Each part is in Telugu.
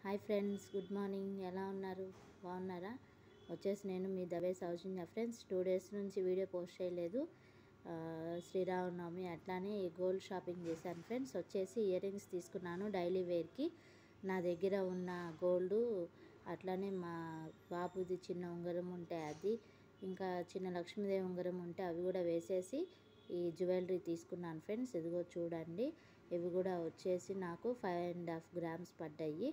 Hi friends, good morning. ఎలా ఉన్నారు? బాగున్నారా? వచ్చేసి నేను మీ దవే సౌజన్య ఫ్రెండ్స్. 2 డేస్ నుంచి వీడియో పోస్ట్ చేయలేదు. శ్రీరామనవమి అట్లానే గోల్డ్ షాపింగ్ చేశాను ఫ్రెండ్స్. వచ్చేసి ఇయర్ రింగ్స్ తీసుకున్నాను డైలీ వేర్కి. నా దగ్గర ఉన్న గోల్డ్, అట్లానే మా బాబుది చిన్న ఉంగరం ఉంటే అది, ఇంకా చిన్న లక్ష్మీదేవి ఉంగరం ఉంటే అవి కూడా వేసేసి ఈ జ్యువెలరీ తీసుకున్నాను ఫ్రెండ్స్. ఇదిగో చూడండి, ఇవి కూడా వచ్చేసి నాకు 5.5 grams పడ్డాయి.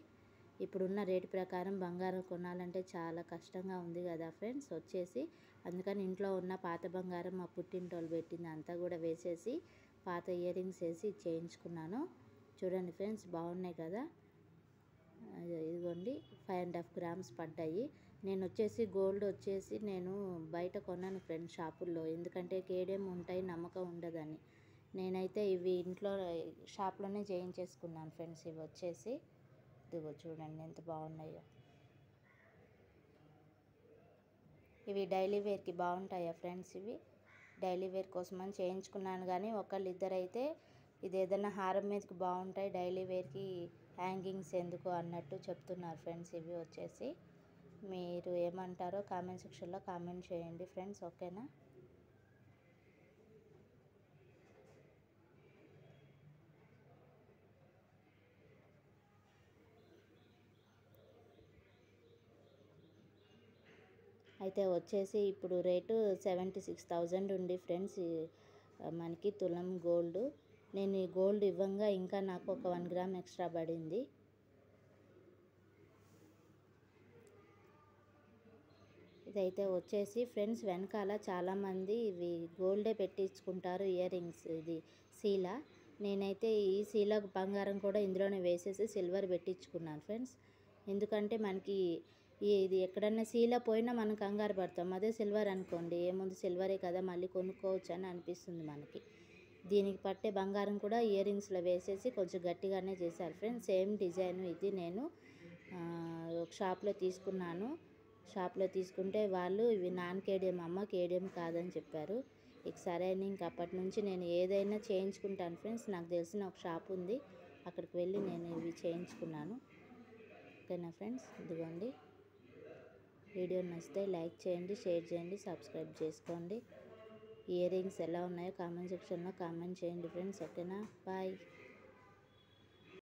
ఇప్పుడున్న రేటు ప్రకారం బంగారం కొనాలంటే చాలా కష్టంగా ఉంది కదా ఫ్రెండ్స్. వచ్చేసి అందుకని ఇంట్లో ఉన్న పాత బంగారం మా పుట్టింటోళ్ళు పెట్టింది అంతా కూడా వేసేసి పాత ఇయర్ రింగ్స్ వేసి చేయించుకున్నాను. చూడండి ఫ్రెండ్స్, బాగున్నాయి కదా. ఇదిగోండి 5.5 grams పడ్డాయి. నేను వచ్చేసి గోల్డ్ వచ్చేసి నేను బయట కొన్నాను ఫ్రెండ్స్ షాపుల్లో, ఎందుకంటే కేడెం ఉంటాయి నమ్మకం ఉండదని. నేనైతే ఇవి ఇంట్లో షాప్లోనే చేయించేసుకున్నాను ఫ్రెండ్స్. ఇవి వచ్చేసి ఇదిగో చూడండి ఎంత బాగున్నాయో. ఇవి డైలీ వేర్కి బాగుంటాయా ఫ్రెండ్స్? ఇవి డైలీ వేర్ కోసమని చేయించుకున్నాను, కానీ ఒకళ్ళు ఇద్దరైతే ఇది ఏదైనా హారం మీదకి బాగుంటాయి, డైలీ వేర్కి హ్యాంగింగ్స్ ఎందుకు అన్నట్టు చెప్తున్నారు ఫ్రెండ్స్. ఇవి వచ్చేసి మీరు ఏమంటారో కామెంట్ సెక్షన్లో కామెంట్ చేయండి ఫ్రెండ్స్, ఓకేనా? అయితే వచ్చేసి ఇప్పుడు రేటు 76,000 ఉంది ఫ్రెండ్స్ మనకి తులం గోల్డ్. నేను ఈ గోల్డ్ ఇవ్వంగా ఇంకా నాకు ఒక 1 gram ఎక్స్ట్రా పడింది. ఇదైతే వచ్చేసి ఫ్రెండ్స్ వెనకాల చాలామంది ఇవి గోల్డే పెట్టించుకుంటారు ఇయర్ రింగ్స్. ఇది శీల. నేనైతే ఈ శీల బంగారం కూడా ఇందులోనే వేసేసి సిల్వర్ పెట్టించుకున్నాను ఫ్రెండ్స్. ఎందుకంటే మనకి ఇది ఎక్కడన్నా శీల పోయినా మనం కంగారు పడతాం, అదే సిల్వర్ అనుకోండి ఏముంది సిల్వరే కదా మళ్ళీ కొనుక్కోవచ్చు అని అనిపిస్తుంది మనకి. దీనికి పట్టే బంగారం కూడా ఇయర్ రింగ్స్లో వేసేసి కొంచెం గట్టిగానే చేశారు ఫ్రెండ్స్. సేమ్ డిజైన్ ఇది నేను ఒక షాప్లో తీసుకున్నాను. షాప్లో తీసుకుంటే వాళ్ళు ఇవి నాన్ కేడియం అమ్మ, కేడియం కాదని చెప్పారు. ఇక సరే అని ఇంక అప్పటి నుంచి నేను ఏదైనా చేయించుకుంటాను ఫ్రెండ్స్. నాకు తెలిసిన ఒక షాప్ ఉంది, అక్కడికి వెళ్ళి నేను ఇవి చేయించుకున్నాను, ఓకేనా ఫ్రెండ్స్? ఇదిగోండి, వీడియో నచ్చితే లైక్ చేయండి, షేర్ చేయండి, సబ్స్క్రైబ్ చేసుకోండి. ఇయర్ రింగ్స్ ఎలా ఉన్నాయో కామెంట్ సెక్షన్లో కామెంట్ చేయండి ఫ్రెండ్స్, ఓకేనా? బాయ్.